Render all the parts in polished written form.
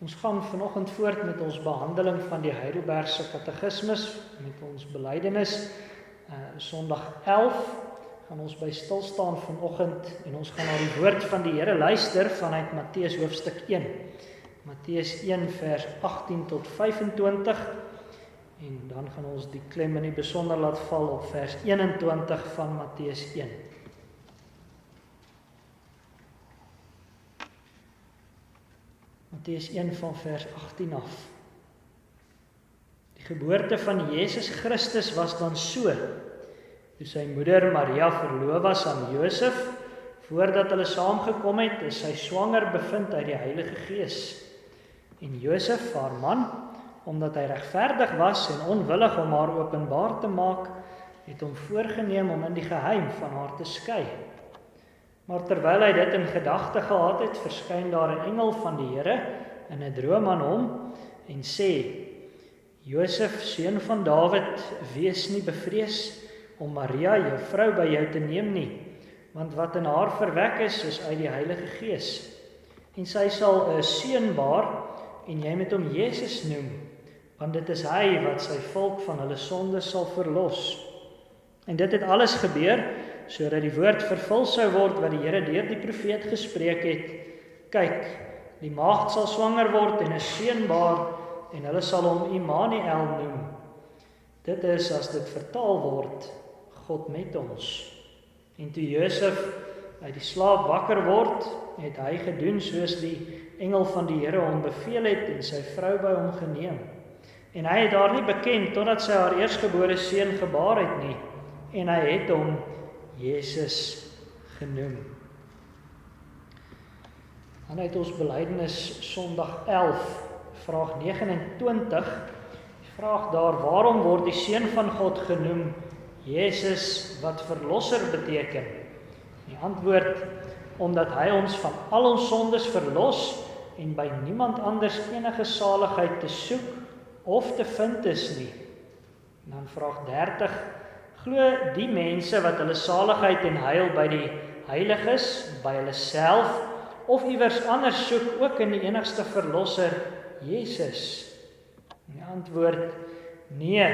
Ons gaan vanoggend voort met ons behandeling van die Heidelbergse Katekismus, met ons belydenis. Sondag 11 gaan ons by stilstaan vanoggend en ons gaan na die woord van die Here luister vanuit Matteus hoofstuk 1. Matteus 1 vers 18 tot 25 en dan gaan ons die klem in die besonder laat val op vers 21 van Matteus 1. Matteus 1 van vers 18 af. Die geboorte van Jesus Christus was dan so, toe sy moeder Maria verloof was aan Josef, voordat hulle saamgekom het, is sy swanger bevind uit die Heilige Gees. En Josef, haar man, omdat hy regverdig was en onwillig om haar openbaar te maak, het hom voorgenem om in die geheim van haar te skei. Maar terwyl hy dit in gedagte gehad het, verskyn daar 'n engel van die Here in 'n droom aan hom en sê: Josef, seun van Dawid, wees nie bevrees om Maria, jou vrou, by jou te neem nie, want wat in haar verwek is uit die Heilige Gees. En sy sal 'n seun baar en jy moet hom Jesus noem, want dit is hy wat sy volk van hulle sondes sal verlos. En dit het alles gebeur sodat die woord vervul sou word wat die Here deur die profeet gespreek het. Kyk, die maagd sal swanger word en 'n seun baar en hulle sal hom Immanuel noem. Dit is, as dit vertaal word, God met ons. En toe Josef uit die slaap wakker word, het hy gedoen soos die engel van die Here hom beveel het en sy vrou by hom geneem. En hy het haar nie beken totdat sy haar eerstgebore seun gebaar het nie, en hy het hom Jesus genoem. Dan uit ons belydenis Sondag 11, vraag 29, die vraag daar: waarom word die Seun van God genoem Jesus, wat verlosser beteken? Die antwoord: omdat hy ons van al ons sondes verlos en by niemand anders enige saligheid te soek of te vind is nie. En dan vraag 30: glo die mense wat hulle saligheid en heil by die heiliges, by hulle self of iewers anders soek, ook in die enigste verlosser, Jesus? En die antwoord: nee,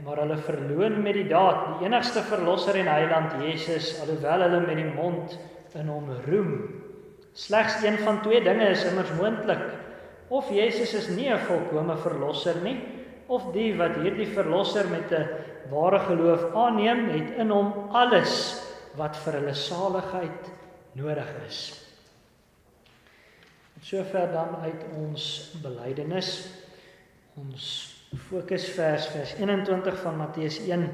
maar hulle verloon met die daad die enigste verlosser en heiland, Jesus, alhoewel hulle met die mond in hom roem. Slegs een van twee dinge is immers moontlik: of Jesus is nie 'n volkome verlosser nie, of die wat hierdie verlosser met 'n ware geloof aanneem, het in hom alles wat vir hulle saligheid nodig is. Sover dan uit ons belydenis. Ons fokusvers, vers 21 van Matteus 1.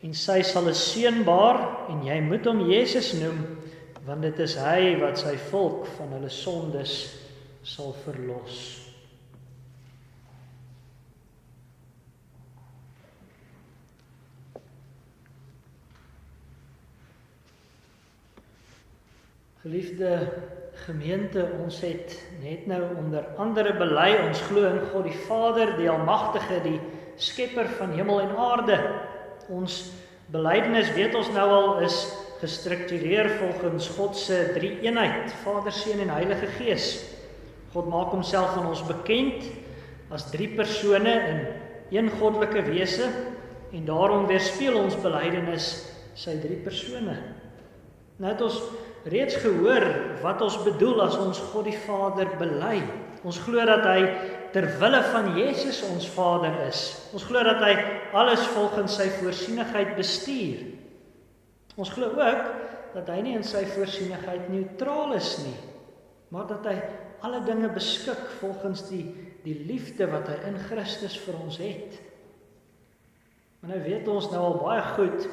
En sy sal 'n seun baar en jy moet hom Jesus noem, want dit is hy wat sy volk van hulle sondes sal verlos. Geliefde gemeente, ons het net nou onder andere bely, ons glo in God die Vader, die Almagtige, die skepper van hemel en aarde. Ons belydenis, weet ons nou al, is gestruktureer volgens God se drie eenheid, Vader, Seun en Heilige Gees. God maak homself aan ons bekend as drie persone in een goddelike wese en daarom weerspieël ons belydenis sy drie persone. Nou het ons reeds gehoor wat ons bedoel as ons God die Vader bely. Ons glo dat hy ter wille van Jesus ons Vader is. Ons glo dat hy alles volgens sy voorsienigheid bestuur. Ons glo ook dat hy nie in sy voorsienigheid neutraal is nie, maar dat hy alle dinge beskik volgens die liefde wat hy in Christus vir ons het. Maar nou weet ons nou al baie goed,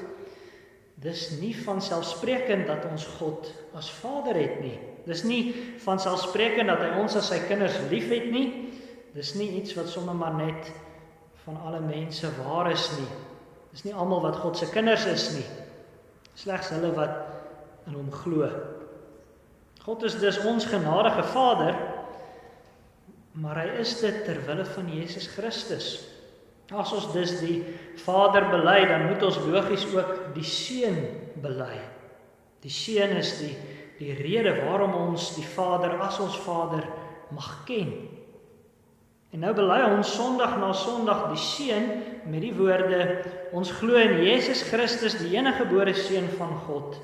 dis nie vanselfsprekend dat ons God as Vader het nie. Dis nie vanselfsprekend dat hy ons as sy kinders lief het nie. Dis nie iets wat sommer maar net van alle mense waar is nie. Dis nie almal wat God se kinders is nie. Slegs hulle wat in hom glo. God is dus ons genadige Vader, maar hy is dit ter wille van Jesus Christus. As ons dus die Vader bely, dan moet ons logies ook die Seun bely. Die Seun is die rede waarom ons die Vader as ons Vader mag ken. En nou bely ons Sondag na Sondag die Seun met die woorde: ons glo in Jesus Christus, die eniggebore Seun van God,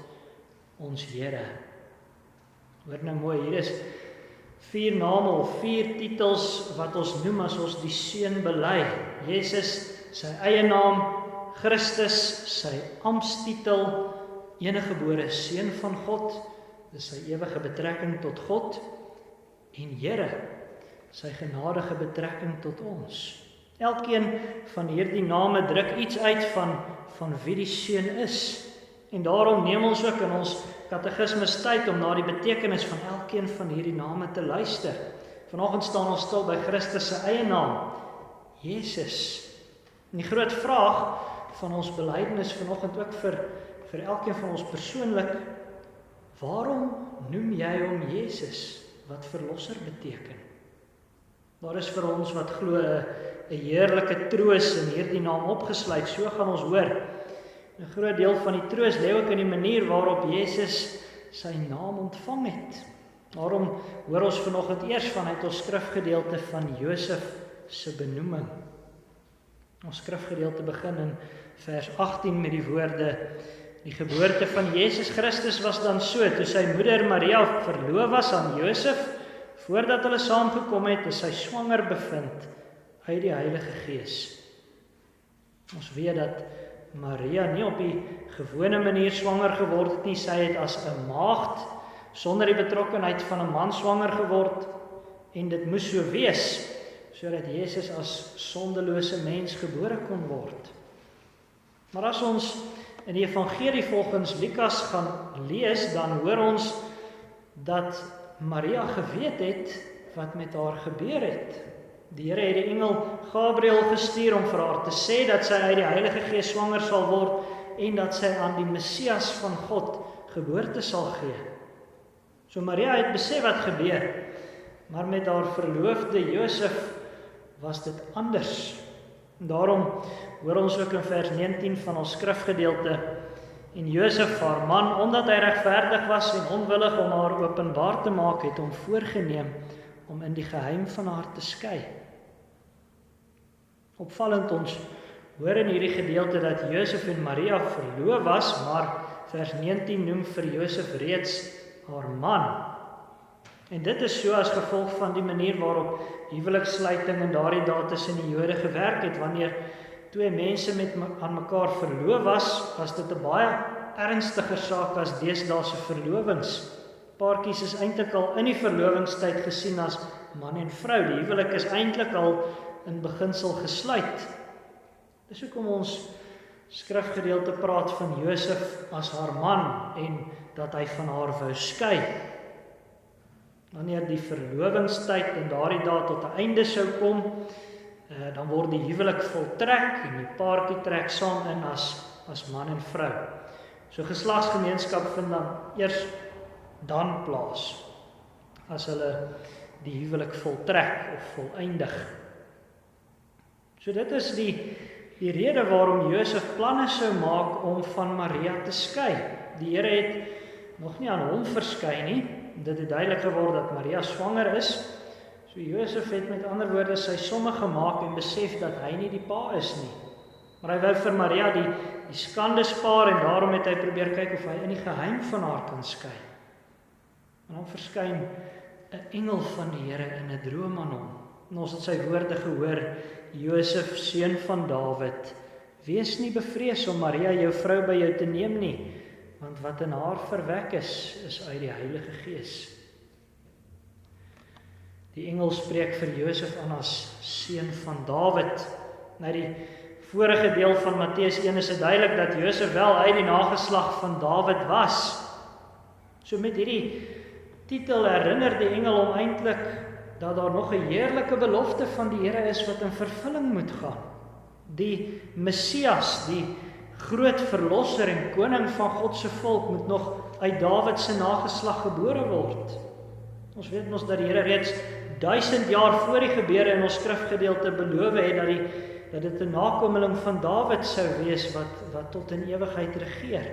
ons Here. Hoor nou mooi, hier is 4 name of 4 titels wat ons noem as ons die Seun bely. Jesus, sy eie naam, Christus, sy amptstitel, eniggebore Seun van God, dis sy ewige betrekking tot God, en Here, sy genadige betrekking tot ons. Elkeen van hierdie name druk iets uit van wie die Seun is. En daarom neem ons ook in ons katekismes tyd om na die betekenis van elkeen van hierdie name te luister. Vanoggend staan ons stil by Christus se eie naam, Jesus. En die groot vraag van ons belydenis vanoggend ook vir elkeen van ons persoonlik: waarom noem jy hom Jesus, wat verlosser beteken? Daar is vir ons wat glo 'n heerlike troos in hierdie naam opgesluit, so gaan ons hoor. 'n groot deel van die troos lê ook in die manier waarop Jesus sy naam ontvang het. Daarom hoor ons vanoggend eers vanuit ons skrifgedeelte van Josef se benoeming. Ons skrifgedeelte begin in vers 18 met die woorde: die geboorte van Jesus Christus was dan so, toe sy moeder Maria verloof was aan Josef, voordat hulle saamgekom het, is sy swanger bevind uit die Heilige Gees. Ons weet dat Maria nie op die gewone manier swanger geword het nie, sy het as 'n maagd sonder die betrokkenheid van 'n man swanger geword, en dit moes so wees, sodat Jesus as sondelose mens gebore kon word. Maar as ons in die evangelie volgens Lukas gaan lees, dan hoor ons dat Maria geweet het wat met haar gebeur het. Die Here het die engel Gabriël gestuur om vir haar te sê dat sy uit die Heilige Gees swanger sal word en dat sy aan die Messias van God geboorte sal gee. So Maria het besef wat gebeur, maar met haar verloofde Josef was dit anders. En daarom hoor ons ook in vers 19 van ons skrifgedeelte: en Josef, haar man, omdat hy regverdig was en onwillig om haar openbaar te maak, het hom voorgenem om in die geheim van haar te skei. Opvallend, ons hoor in hierdie gedeelte dat Josef en Maria verloof was, maar vers 19 noem vir Josef reeds haar man. En dit is so as gevolg van die manier waarop huwelikssluiting in daardie dae tussen die Jode gewerk het. Wanneer twee mense aan mekaar verloof was dit 'n baie ernstiger saak as deesdae se verlovings. Paartjies is eintlik al in die verlovingstyd gesien as man en vrou. Die huwelik is eintlik al in beginsel gesluit. Dis hoekom ons skrifgedeelte praat van Josef as haar man en dat hy van haar wou skei. Wanneer die verlovingstyd in daardie dae tot 'n einde sou kom, dan word die huwelik voltrek en die paartjie trek saam in as man en vrou. So geslagsgemeenskap vind dan eers dan plaas, as hulle die huwelik voltrek of voleindig. So dit is die rede waarom Josef planne sou maak om van Maria te skei. Die Here het nog nie aan hom verskyn nie. Dit het duidelik geword dat Maria swanger is. So Josef het met ander woorde sy somme gemaak en besef dat hy nie die pa is nie. Maar hy wou vir Maria die skande spaar en daarom het hy probeer kyk of hy in die geheim van haar kan skei. En dan verskyn 'n engel van die Here in 'n droom aan hom. En ons het sy woorde gehoor: Josef, seun van Dawid, wees nie bevrees om Maria jou vrou by jou te neem nie, want wat in haar verwek is uit die Heilige Gees. Die engel spreek vir Josef aan as seun van Dawid. Nou die vorige deel van Matteus 1 is dit duidelik dat Josef wel uit die nageslag van Dawid was. So met hierdie titel herinner die engel hom eintlik dat daar nog 'n heerlike belofte van die Here is wat in vervulling moet gaan. Die Messias, die groot verlosser en koning van God se volk, moet nog uit Dawid se nageslag gebore word. Ons weet mos dat die Here reeds 1000 jaar voor die gebeure in ons skrifgedeelte beloof het dat dit 'n nakomeling van Dawid sou wees wat tot in ewigheid regeer.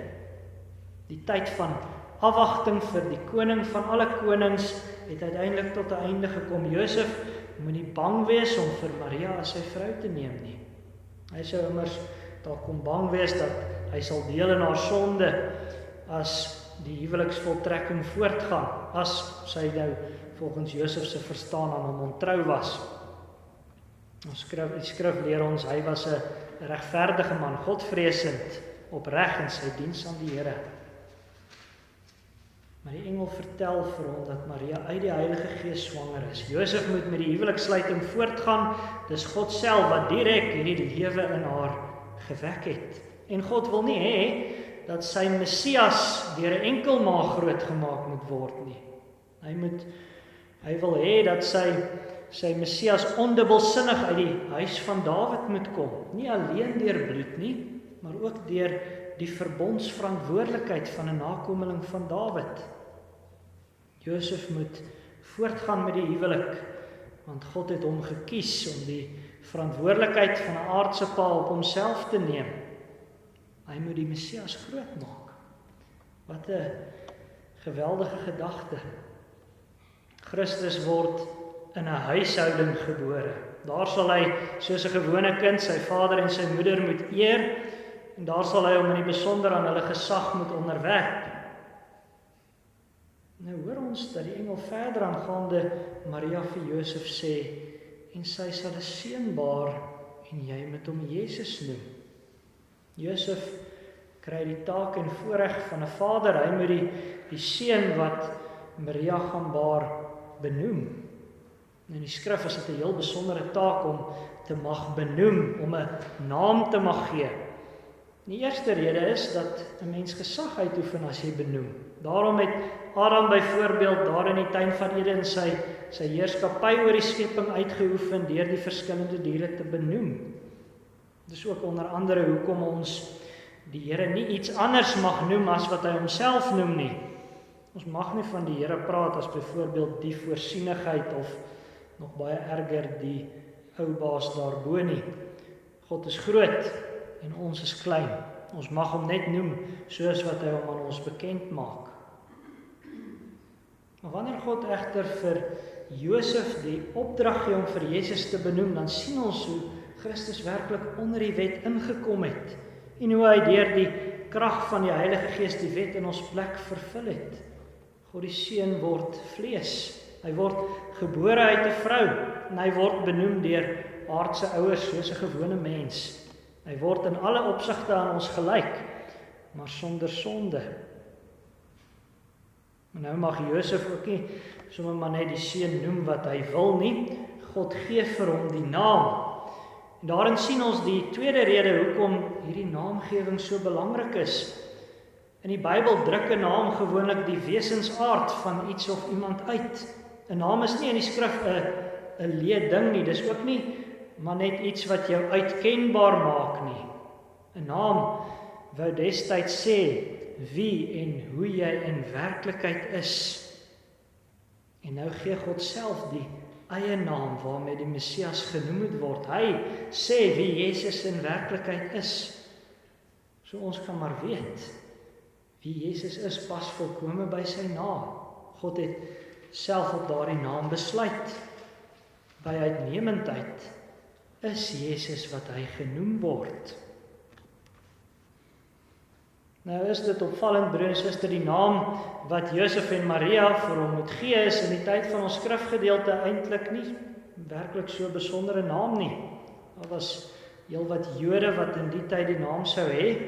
Die tyd van afwagting vir die koning van alle konings het uiteindelik tot 'n einde gekom. Josef moet nie bang wees om vir Maria as sy vrou te neem nie. Hy sou immers dalk kon bang wees dat hy sal deel in haar sonde as die huweliksvoltrekking voortgaan, as sy nou volgens Josef se verstaan aan hom ontrou was. Die skrif leer ons, hy was 'n regverdige man, godvreesend, opreg in sy diens aan die Here. Maar die engel vertel vir hom dat Maria uit die Heilige Gees swanger is. Josef moet met die huweliksluiting voortgaan, dis God self wat direk hierdie lewe in haar gewek het. En God wil nie hê dat sy Messias deur 'n enkel maag grootgemaak moet word nie. Hy wil hê dat sy Messias ondubbelsinnig uit die huis van Dawid moet kom. Nie alleen deur bloed nie, maar ook deur die verbondsverantwoordelikheid van 'n nakomeling van Dawid. Josef moet voortgaan met die huwelik, want God het hom gekies om die verantwoordelikheid van 'n aardse pa op homself te neem. Hy moet die Messias grootmaak. Wat 'n geweldige gedagte. Christus word in 'n huishouding gebore. Daar sal hy soos 'n gewone kind sy vader en sy moeder moet eer, en daar sal hy hom in die besonder aan hulle gesag moet onderwerp. Nou hoor ons dat die engel verder aangaande Maria vir Josef sê, en sy sal 'n seun baar en jy moet hom Jesus noem. Josef kry die taak en voorreg van 'n vader. Hy moet die seun wat Maria gaan baar benoem. In die skrif is dit 'n heel besondere taak om te mag benoem, om 'n naam te mag gee. Die eerste rede is dat 'n mens gesag uitoefen as jy benoem. Daarom het Adam byvoorbeeld daar in die tuin van Eden sy heerskappy oor die skepping uitgeoefen deur die verskillende diere te benoem. Dis ook onder andere hoekom ons die Here nie iets anders mag noem as wat hy homself noem nie. Ons mag nie van die Here praat as byvoorbeeld die voorsienigheid of nog baie erger die ou baas daarbo nie. God is groot en ons is klein. Ons mag hom net noem soos wat hy hom aan ons bekend maak. Maar wanneer God egter vir Josef die opdrag gee om vir Jesus te benoem, dan sien ons hoe Christus werklik onder die wet ingekom het en hoe hy deur die krag van die Heilige Gees die wet in ons plek vervul het. God die Seun word vlees. Hy word gebore uit 'n vrou en hy word benoem deur aardse ouers soos 'n gewone mens. Hy word in alle opsigte aan ons gelyk, maar sonder sonde. En nou mag Josef ook nie sommer maar net die seun noem wat hy wil nie. God gee vir hom die naam. En daarin sien ons die tweede rede hoekom hierdie naamgewing so belangrik is. In die Bybel druk 'n naam gewoonlik die wesensaard van iets of iemand uit. 'n Naam is nie in die skrif 'n leë ding nie, dis ook nie maar net iets wat jou uitkenbaar maak nie. 'n Naam wou destyds sê wie en hoe jy in werklikheid is. En nou gee God self die eie naam waarmee die Messias genoem moet word. Hy sê wie Jesus in werklikheid is. So ons kan maar weet wie Jesus is, pas volkome by sy naam. God het self op daardie naam besluit. By uitnemendheid is Jesus wat hy genoem word. Nou is dit opvallend, broer en suster, die naam wat Josef en Maria vir hom moet gee is in die tyd van ons skrifgedeelte eintlik nie werklik so 'n besondere naam nie. Daar was heelwat Jode wat in die tyd die naam sou hê.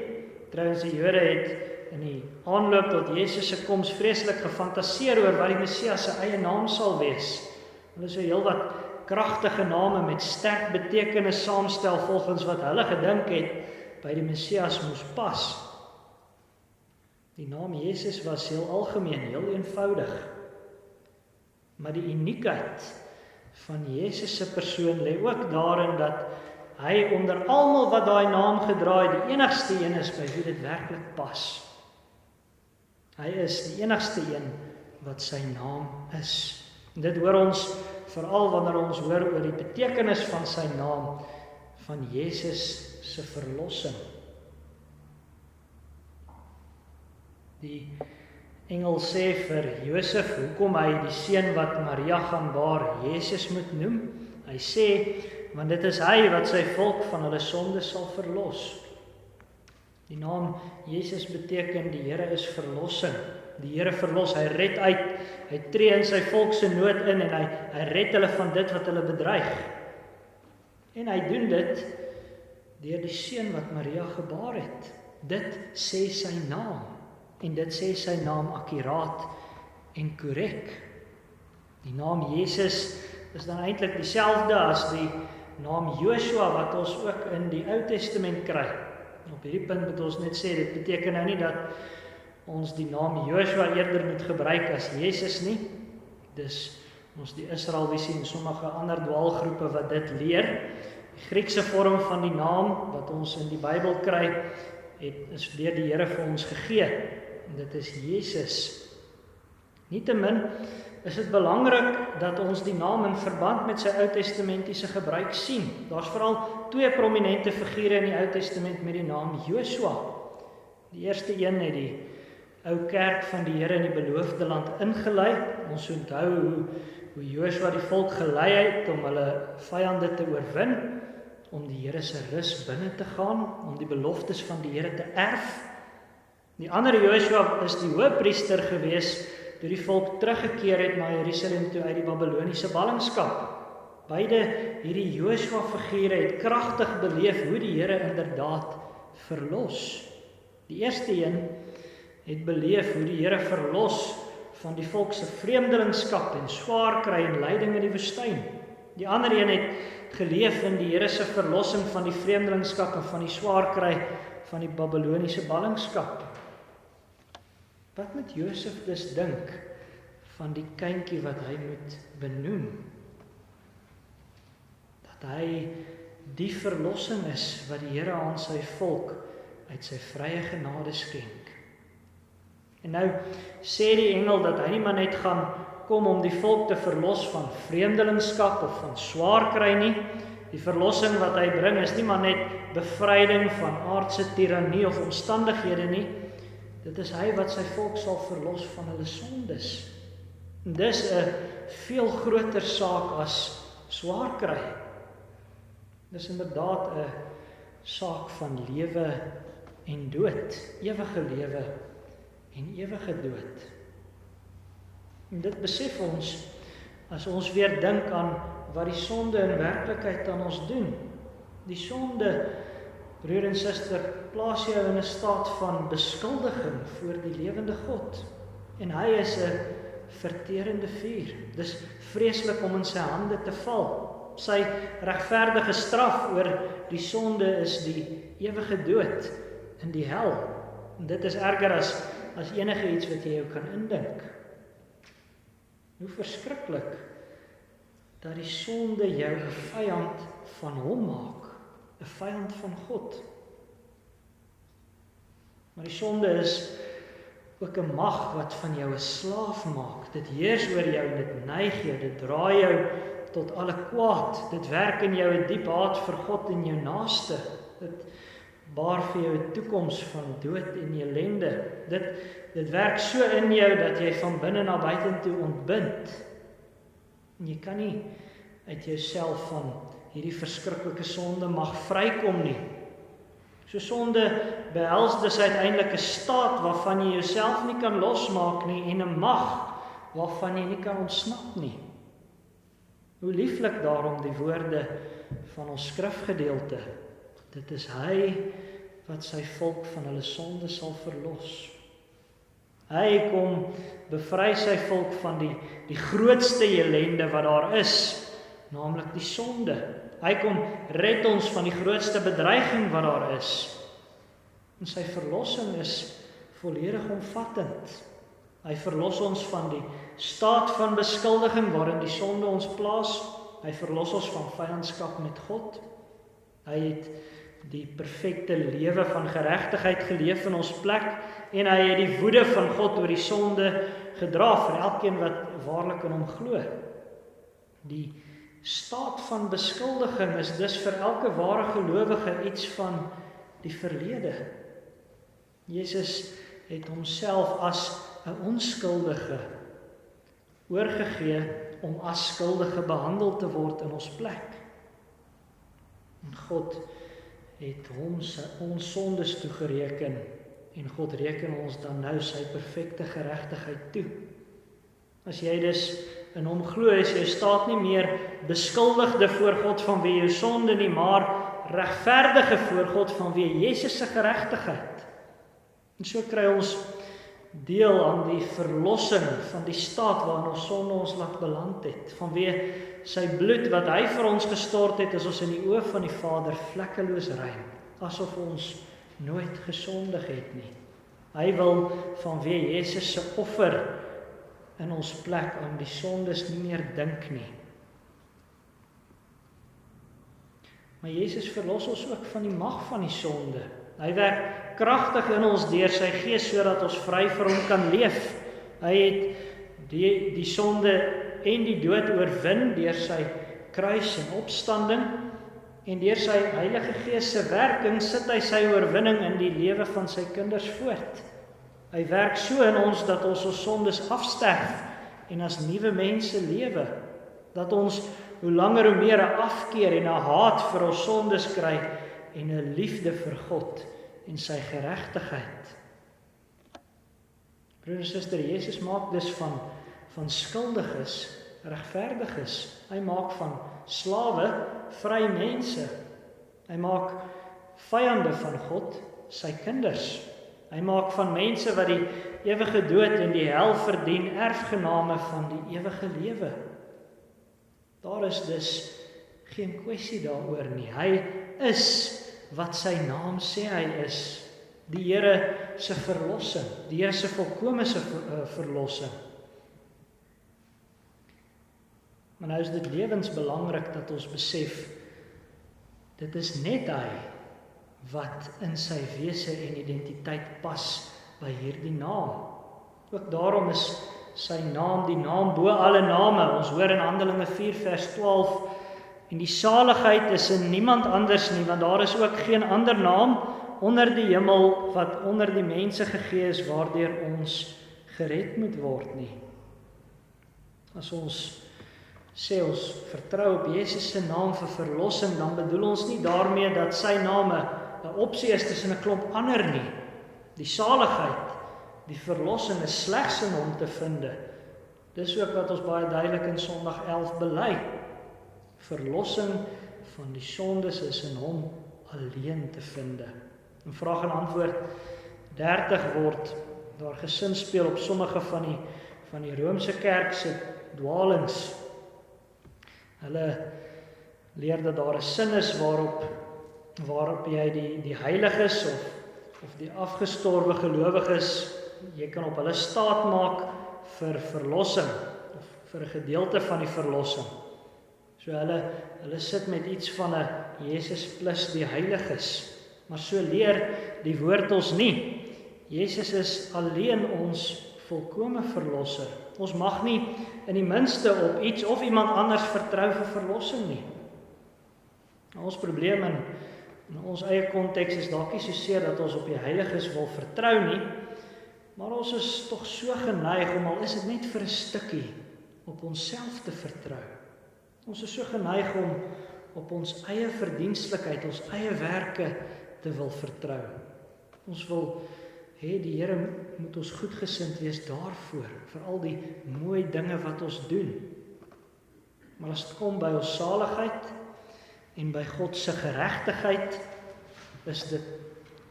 Trouwens, die Jode het in die aanloop tot Jesus se koms vreeslik gefantaseer oor wat die Messias se eie naam sal wees. Hulle sou heelwat kragtige name met sterk betekenis saamstel volgens wat hulle gedink het by die Messias moes pas. Die naam Jesus was heel algemeen, heel eenvoudig. Maar die uniekheid van Jesus se persoon lê ook daarin dat hy onder almal wat daai naam gedra het, die enigste een is by wie dit werklik pas. Hy is die enigste een wat sy naam is. En dit hoor ons veral wanneer ons hoor oor die betekenis van sy naam, van Jesus se verlossing. engel sê vir Josef hoekom hy die seun wat Maria gaan baar Jesus moet noem. Hy sê, want dit is hy wat sy volk van hulle sonde sal verlos. Die naam Jesus beteken die Here is verlossing. Die Here verlos, hy red uit, hy tree in sy volk se nood in en hy red hulle van dit wat hulle bedreig. En hy doen dit deur die seun wat Maria gebaar het. Dit sê sy naam en dit sê sy naam akkuraat en korrek. Die naam Jesus is dan eintlik dieselfde as die naam Joshua wat ons ook in die Ou Testament kry. Op hierdie punt moet ons net sê, dit beteken nou nie dat ons die naam Joshua eerder moet gebruik as Jesus nie. Dis ons die Israelvisie en sommige ander dwaalgroepe wat dit leer. Die Griekse vorm van die naam wat ons in die Bybel kry, is deur die Here vir ons gegee. En dit is Jesus. Nietemin is dit belangrik dat ons die naam in verband met sy Ou-testamentiese gebruik sien. Daar's veral twee prominente figure in die Ou Testament met die naam Joshua. Die eerste een het die ou kerk van die Here in die beloofde land ingelei. Ons onthou hoe Joshua die volk gelei het om hulle vyande te oorwin, om die Here se rus binne te gaan, om die beloftes van die Here te erf. Die ander Joshua is die hoëpriester gewees toe die volk teruggekeer het na Jerusalem toe uit die Babiloniese ballingskap. Beide hierdie Joshua figure het kragtig beleef hoe die Here inderdaad verlos. Die eerste een het beleef hoe die Here verlos van die volk se vreemdelingskap en swaar kry en lyding in die woestyn. Die ander een het geleef in die Here se verlossing van die vreemdelingskap en van die swaar kry van die Babiloniese ballingskap. Wat moet Josef dus dink van die kindjie wat hy moet benoem? Dat hy die verlossing is wat die Here aan sy volk uit sy vrye genade skenk. En nou sê die engel dat hy nie maar net gaan kom om die volk te verlos van vreemdelingskap of van swaar kry nie. Die verlossing wat hy bring is nie maar net bevryding van aardse tirannie of omstandighede nie. Dit is hy wat sy volk sal verlos van hulle sondes. En dis 'n veel groter saak as swaar kry. Dis inderdaad 'n saak van lewe en dood, ewige lewe en ewige dood. En dit besef ons as ons weer dink aan wat die sonde in werklikheid aan ons doen. Die sonde, broer en suster, plaas jou in 'n staat van beskuldiging voor die lewende God. En hy is 'n verterende vuur. Dis vreeslik om in sy hande te val. Sy regverdige straf oor die sonde is die ewige dood in die hel. En dit is erger as enige iets wat jy jou kan indink. Hoe verskriklik dat die sonde jou 'n vyand van hom maak, 'n vyand van God. Maar die sonde is ook 'n mag wat van jou 'n slaaf maak. Dit heers oor jou en dit neig jou, dit draai jou tot alle kwaad. Dit werk in jou 'n diep haat vir God en jou naaste. Dit baar vir jou 'n toekoms van dood en ellende. Dit werk so in jou dat jy van binne na buitentoe ontbind. En jy kan nie uit jouself van hierdie verskriklike sonde mag vrykom nie. So sonde behels dus uiteindelik 'n staat waarvan jy jouself nie kan losmaak nie en 'n mag waarvan jy nie kan ontsnap nie. Hoe lieflik daarom die woorde van ons skrifgedeelte. Dit is hy wat sy volk van hulle sonde sal verlos. Hy kom bevry sy volk van die grootste ellende wat daar is, naamlik die sonde. Hy kom red ons van die grootste bedreiging wat daar is. En sy verlossing is volledig omvattend. Hy verlos ons van die staat van beskuldiging waarin die sonde ons plaas. Hy verlos ons van vyandskap met God. Hy het die perfekte lewe van geregtigheid geleef in ons plek en hy het die woede van God oor die sonde gedra vir elkeen wat waarlik in hom glo. Die staat van beskuldiging is dus vir elke ware gelowige iets van die verlede. Jesus het homself as 'n onskuldige oorgegee om as skuldige behandel te word in ons plek. En God het hom ons sondes toegereken en God reken ons dan nou sy perfekte geregtigheid toe. As jy dus in hom glo, is jy staat nie meer beskuldigde voor God vanweë jou sonde nie, maar regverdige voor God vanweë Jesus se geregtigheid. En so kry ons deel aan die verlossing van die staat waarin ons sonde ons laat beland het. Vanweë sy bloed wat hy vir ons gestort het, is ons in die oë van die Vader vlekkeloos rein, asof ons nooit gesondig het nie. Hy wil vanweë Jesus se offer in ons plek aan die sondes nie meer dink nie. Maar Jesus verlos ons ook van die mag van die sonde. Hy werk kragtig in ons deur sy Gees sodat ons vry vir hom kan leef. Hy het die sonde en die dood oorwin deur sy kruis en opstanding, en deur sy Heilige Gees se werking sit hy sy oorwinning in die lewe van sy kinders voort. Hy werk so in ons dat ons sondes afsterf en as nuwe mense lewe, dat ons hoe langer hoe meer 'n afkeer en 'n haat vir ons sondes kry en 'n liefde vir God en sy geregtigheid. Broer en suster, Jesus maak dus van skuldiges regverdiges. Hy maak van slawe vry mense. Hy maak vyande van God sy kinders. Hy maak van mense wat die ewige dood en die hel verdien, erfgename van die ewige lewe. Daar is dus geen kwessie daaroor nie. Hy is wat sy naam sê hy is. Die Here se verlossing, die Here se volkome se verlossing. Maar nou is dit lewensbelangrik dat ons besef, dit is net hy wat in sy wese en identiteit pas by hierdie naam. Ook daarom is sy naam die naam bo alle name. Ons hoor in Handelinge 4 vers 12, en die saligheid is in niemand anders nie, want daar is ook geen ander naam onder die hemel wat onder die mense gegee is waardeur ons gered moet word nie. As ons sê ons vertrou op Jesus se naam vir verlossing, dan bedoel ons nie daarmee dat sy naam 'n opsie is tussen 'n klomp ander nie. Die saligheid, die verlossing is slegs in hom te vind. Dis ook wat ons baie duidelik in Sondag 11 bely. Verlossing van die sondes is in hom alleen te vind. In vraag en antwoord 30 word daar gesinspeel op sommige van die Romeinse kerk se dwaalings. Hulle leer dat daar 'n sin is waarop jy die heiliges of die afgestorwe gelowiges, jy kan op hulle staat maak vir verlossing of vir 'n gedeelte van die verlossing. So hulle sit met iets van 'n Jesus plus die heiliges. Maar so leer die woord ons nie. Jesus is alleen ons volkome verlosser. Ons mag nie in die minste op iets of iemand anders vertrou vir verlossing nie. Ons probleem in ons eie konteks is dalk nie so seer dat ons op die heiliges wil vertrou nie, maar ons is tog so geneig om, al is dit net vir 'n stukkie, op onsself te vertrou. Ons is so geneig om op ons eie verdienstelikheid, ons eie werke te wil vertrou. Ons wil hê die Here moet ons goedgesind wees daarvoor, vir al die mooi dinge wat ons doen. Maar as dit kom by ons saligheid en by God se geregtigheid, is dit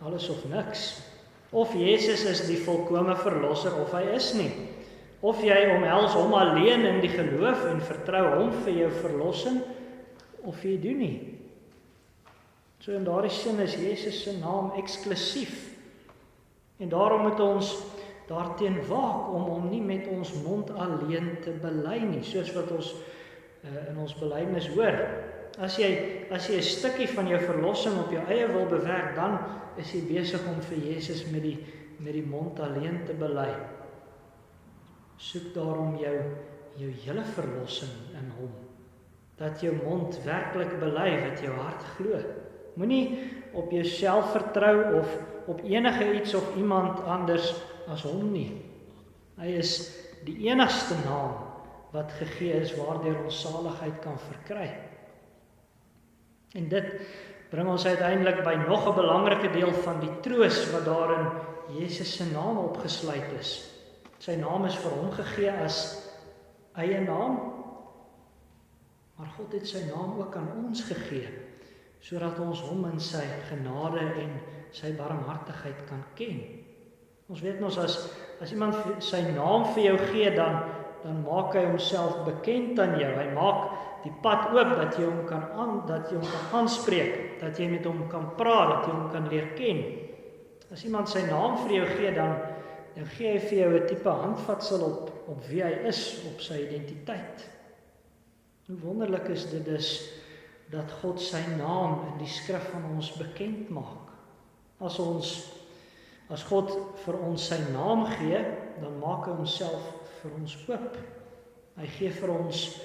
alles of niks. Of Jesus is die volkome verlosser of hy is nie. Of jy omhels hom alleen in die geloof en vertrou hom vir jou verlossing, of jy doen nie. So in daardie sin is Jesus se naam eksklusief. En daarom moet ons daarteen waak om hom nie met ons mond alleen te bely nie, soos wat ons in ons belydenis hoor. As jy 'n stukkie van jou verlossing op jou eie wil bewerk, dan is jy besig om vir Jesus met die mond alleen te bely. Soek daarom jou hele verlossing in hom. Dat jou mond werklik bely wat jou hart glo. Moenie op jouself vertrou of op enige iets of iemand anders as hom nie. Hy is die enigste naam wat gegee is waardeur ons saligheid kan verkry. En dit bring ons uiteindelik by nog 'n belangrike deel van die troos wat daar in Jesus se naam opgesluit is. Sy naam is vir hom gegee as eie naam, maar God het sy naam ook aan ons gegee, sodat ons hom in sy genade en sy barmhartigheid kan ken. Ons weet ons as iemand sy naam vir jou gee, dan maak hy homself bekend aan jou. Hy maak die pad oop dat jy hom kan aanspreek, dat jy met hom kan praat, dat jy hom kan leer ken. As iemand sy naam vir jou gee, dan gee hy vir jou 'n tipe handvatsel op wie hy is, op sy identiteit. Hoe wonderlik is dit dus dat God sy naam in die skrif van ons bekend maak. As God vir ons sy naam gee, dan maak hy homself vir ons oop. Hy gee vir ons,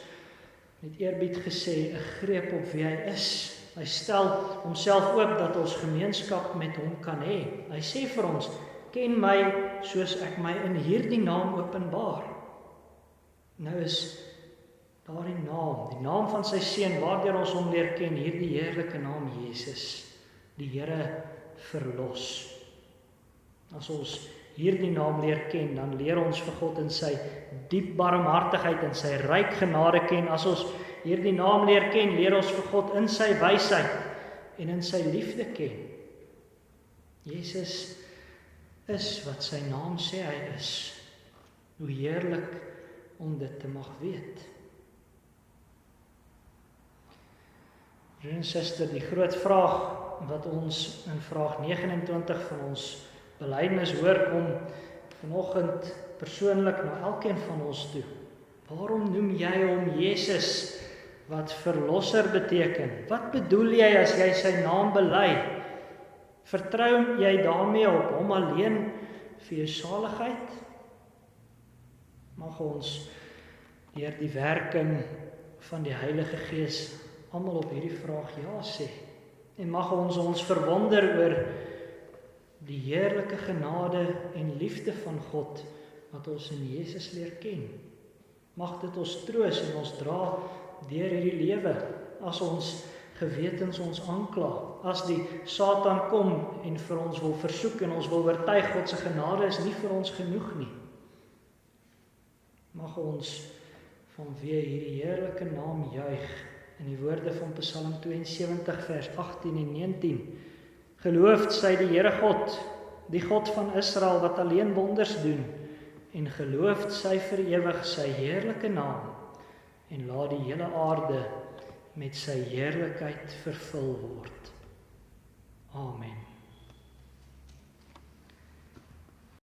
met eerbied gesê, 'n greep op wie hy is. Hy stel homself oop dat ons gemeenskap met hom kan hê. Hy sê vir ons, ken my soos ek my in hierdie naam openbaar. Nou is daardie naam, die naam van sy seun, waardeur ons hom leer ken, hierdie heerlike naam Jesus, die Here verlos. As ons hierdie naam leer ken, dan leer ons vir God in sy diep barmhartigheid en sy ryk genade ken. As ons hierdie naam leer ken, leer ons vir God in sy wysheid en in sy liefde ken. Jesus is wat sy naam sê hy is. Hoe heerlik om dit te mag weet. Broer en suster, die groot vraag wat ons in vraag 29 van ons belydenis hoor, kom vanoggend persoonlik na elkeen van ons toe. Waarom noem jy hom Jesus, wat verlosser beteken? Wat bedoel jy as jy sy naam bely? Vertrou jy daarmee op hom alleen vir jou saligheid? Mag ons deur die werking van die Heilige Gees almal op hierdie vraag ja sê. En mag ons verwonder oor die heerlike genade en liefde van God wat ons in Jesus leer ken. Mag dit ons troos en ons dra deur hierdie lewe as ons gewetens ons aankla. As die Satan kom en vir ons wil versoek en ons wil oortuig God se genade is nie vir ons genoeg nie. Mag ons vanweë hierdie heerlike naam juig in die woorde van Psalm 72 vers 18 en 19. Geloofd sy die Here God, die God van Israel wat alleen wonders doen, en geloofd sy vir ewig sy heerlike naam, en laat die hele aarde met sy heerlikheid vervul word.